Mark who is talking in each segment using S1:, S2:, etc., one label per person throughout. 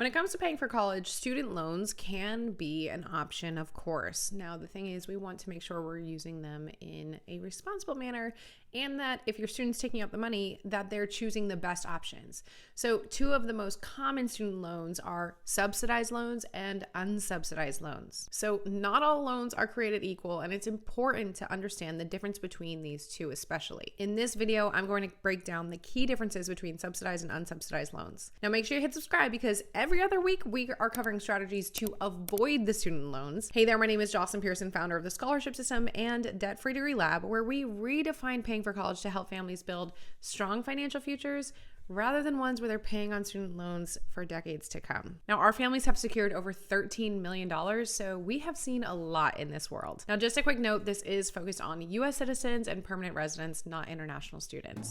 S1: When it comes to paying for college, student loans can be an option, of course. Now, the thing is, we want to make sure we're using them in a responsible manner, and that if your student's taking out the money, that they're choosing the best options. So two of the most common student loans are subsidized loans and unsubsidized loans. So not all loans are created equal, and it's important to understand the difference between these two especially. In this video, I'm going to break down the key differences between subsidized and unsubsidized loans. Now make sure you hit subscribe, because every other week we are covering strategies to avoid the student loans. Hey there, my name is Jocelyn Pearson, founder of the Scholarship System and Debt Free Degree Lab, where we redefine paying for college to help families build strong financial futures rather than ones where they're paying on student loans for decades to come. Now, our families have secured over $13 million, so we have seen a lot in this world. Now, just a quick note, this is focused on U.S. citizens and permanent residents, not international students.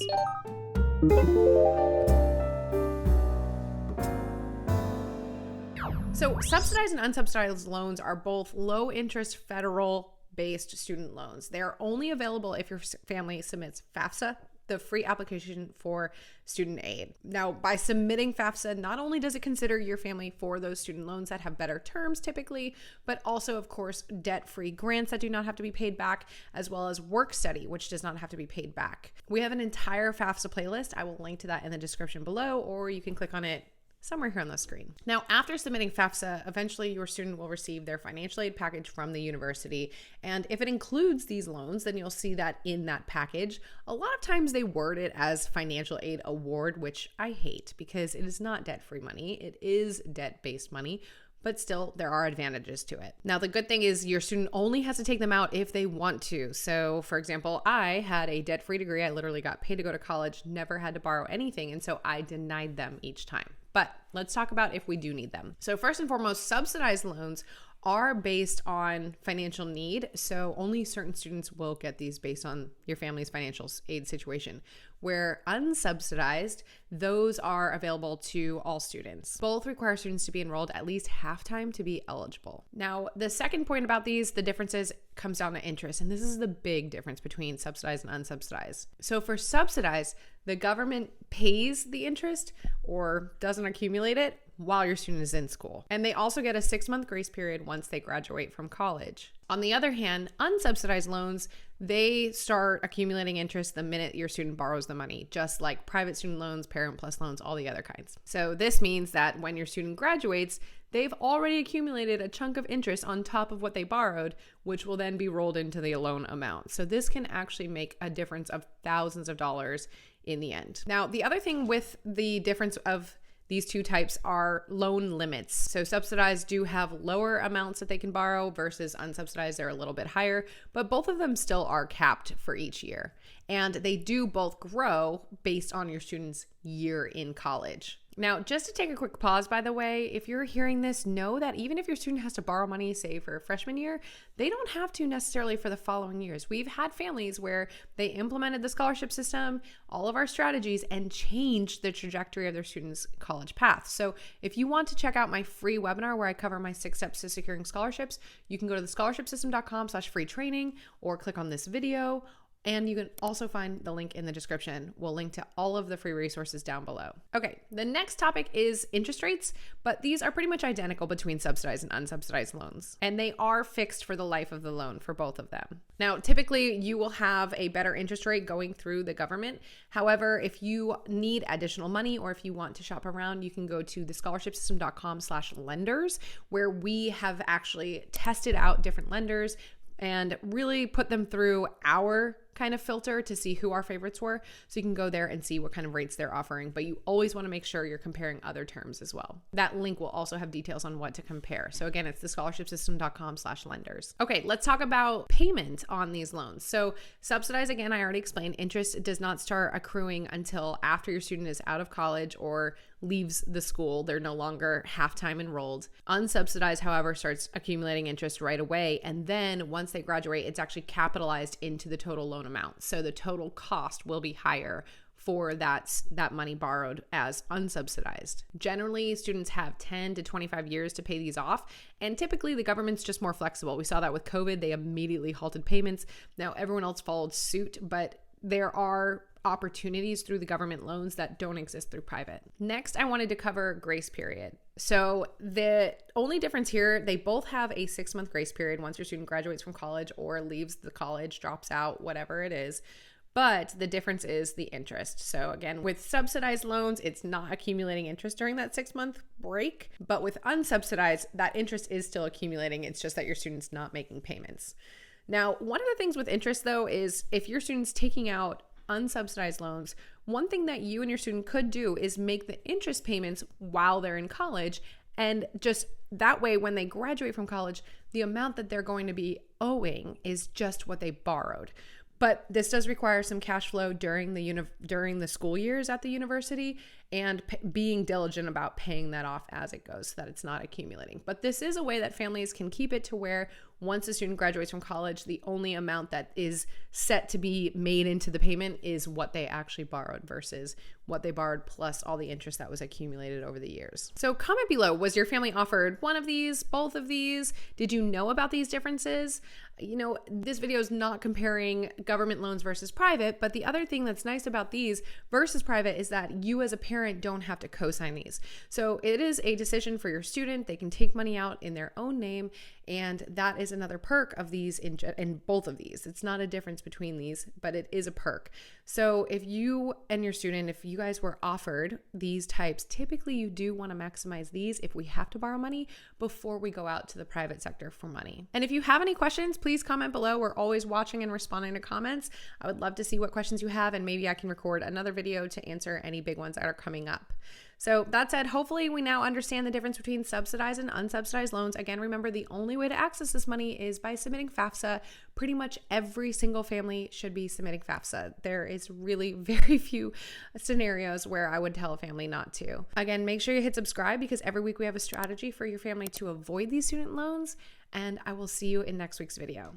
S1: So subsidized and unsubsidized loans are both low-interest federal-based student loans. They are only available if your family submits FAFSA, the free application for student aid. Now, by submitting FAFSA, not only does it consider your family for those student loans that have better terms typically, but also, of course, debt-free grants that do not have to be paid back, as well as work study, which does not have to be paid back. We have an entire FAFSA playlist. I will link to that in the description below, or you can click on it somewhere here on the screen. Now, after submitting FAFSA, eventually your student will receive their financial aid package from the university. And if it includes these loans, then you'll see that in that package. A lot of times they word it as financial aid award, which I hate because it is not debt-free money. It is debt-based money, but still there are advantages to it. Now, the good thing is your student only has to take them out if they want to. So for example, I had a debt-free degree. I literally got paid to go to college, never had to borrow anything. And so I denied them each time. But let's talk about if we do need them. So first and foremost, subsidized loans are based on financial need. So only certain students will get these based on your family's financial aid situation. Where unsubsidized, those are available to all students. Both require students to be enrolled at least half-time to be eligible. Now, the second point about these, the differences comes down to interest. And this is the big difference between subsidized and unsubsidized. So for subsidized, the government pays the interest or doesn't accumulate it while your student is in school. And they also get a 6-month grace period once they graduate from college. On the other hand, unsubsidized loans, they start accumulating interest the minute your student borrows the money, just like private student loans, Parent Plus loans, all the other kinds. So this means that when your student graduates, they've already accumulated a chunk of interest on top of what they borrowed, which will then be rolled into the loan amount. So this can actually make a difference of thousands of dollars in the end. Now, the other thing with the difference of these two types are loan limits. So subsidized do have lower amounts that they can borrow versus unsubsidized, they're a little bit higher, but both of them still are capped for each year. And they do both grow based on your student's year in college. Now, just to take a quick pause, by the way, if you're hearing this, know that even if your student has to borrow money, say for a freshman year, they don't have to necessarily for the following years. We've had families where they implemented the scholarship system, all of our strategies, and changed the trajectory of their students' college path. So if you want to check out my free webinar where I cover my 6 steps to securing scholarships, you can go to thescholarshipsystem.com/free training or click on this video. And you can also find the link in the description. We'll link to all of the free resources down below. Okay, the next topic is interest rates, but these are pretty much identical between subsidized and unsubsidized loans. And they are fixed for the life of the loan for both of them. Now, typically you will have a better interest rate going through the government. However, if you need additional money or if you want to shop around, you can go to thescholarshipsystem.com/lenders, where we have actually tested out different lenders and really put them through our kind of filter to see who our favorites were. So you can go there and see what kind of rates they're offering, but you always want to make sure you're comparing other terms as well. That link will also have details on what to compare. So again, it's thescholarshipsystem.com/lenders. Okay, let's talk about payment on these loans. So subsidized, again, I already explained, interest does not start accruing until after your student is out of college or leaves the school. They're no longer half-time enrolled. Unsubsidized, however, starts accumulating interest right away. And then once they graduate, it's actually capitalized into the total loan amount. So the total cost will be higher for that money borrowed as unsubsidized. Generally, students have 10 to 25 years to pay these off, and typically the government's just more flexible. We saw that with COVID. They immediately halted payments. Now everyone else followed suit, but there are opportunities through the government loans that don't exist through private. Next, I wanted to cover grace period. So the only difference here, they both have a 6-month grace period once your student graduates from college or leaves the college, drops out, whatever it is. But the difference is the interest. So again, with subsidized loans, it's not accumulating interest during that 6-month break. But with unsubsidized, that interest is still accumulating. It's just that your student's not making payments. Now, one of the things with interest though is if your student's taking out unsubsidized loans, one thing that you and your student could do is make the interest payments while they're in college. And just that way, when they graduate from college, the amount that they're going to be owing is just what they borrowed. But this does require some cash flow during the school years at the university and being diligent about paying that off as it goes so that it's not accumulating. But this is a way that families can keep it to where once a student graduates from college, the only amount that is set to be made into the payment is what they actually borrowed versus what they borrowed plus all the interest that was accumulated over the years. So comment below, was your family offered one of these, both of these? Did you know about these differences? You know, this video is not comparing government loans versus private, but the other thing that's nice about these versus private is that you as a parent don't have to co-sign these. So it is a decision for your student. They can take money out in their own name, and that is another perk of these in both of these. It's not a difference between these, but it is a perk. So if you and your student, if you guys were offered these types, typically you do want to maximize these if we have to borrow money before we go out to the private sector for money. And if you have any questions, please comment below. We're always watching and responding to comments. I would love to see what questions you have, and maybe I can record another video to answer any big ones that are coming up. So that said, hopefully we now understand the difference between subsidized and unsubsidized loans. Again, remember the only way to access this money is by submitting FAFSA. Pretty much every single family should be submitting FAFSA. There is really very few scenarios where I would tell a family not to. Again, make sure you hit subscribe because every week we have a strategy for your family to avoid these student loans, and I will see you in next week's video.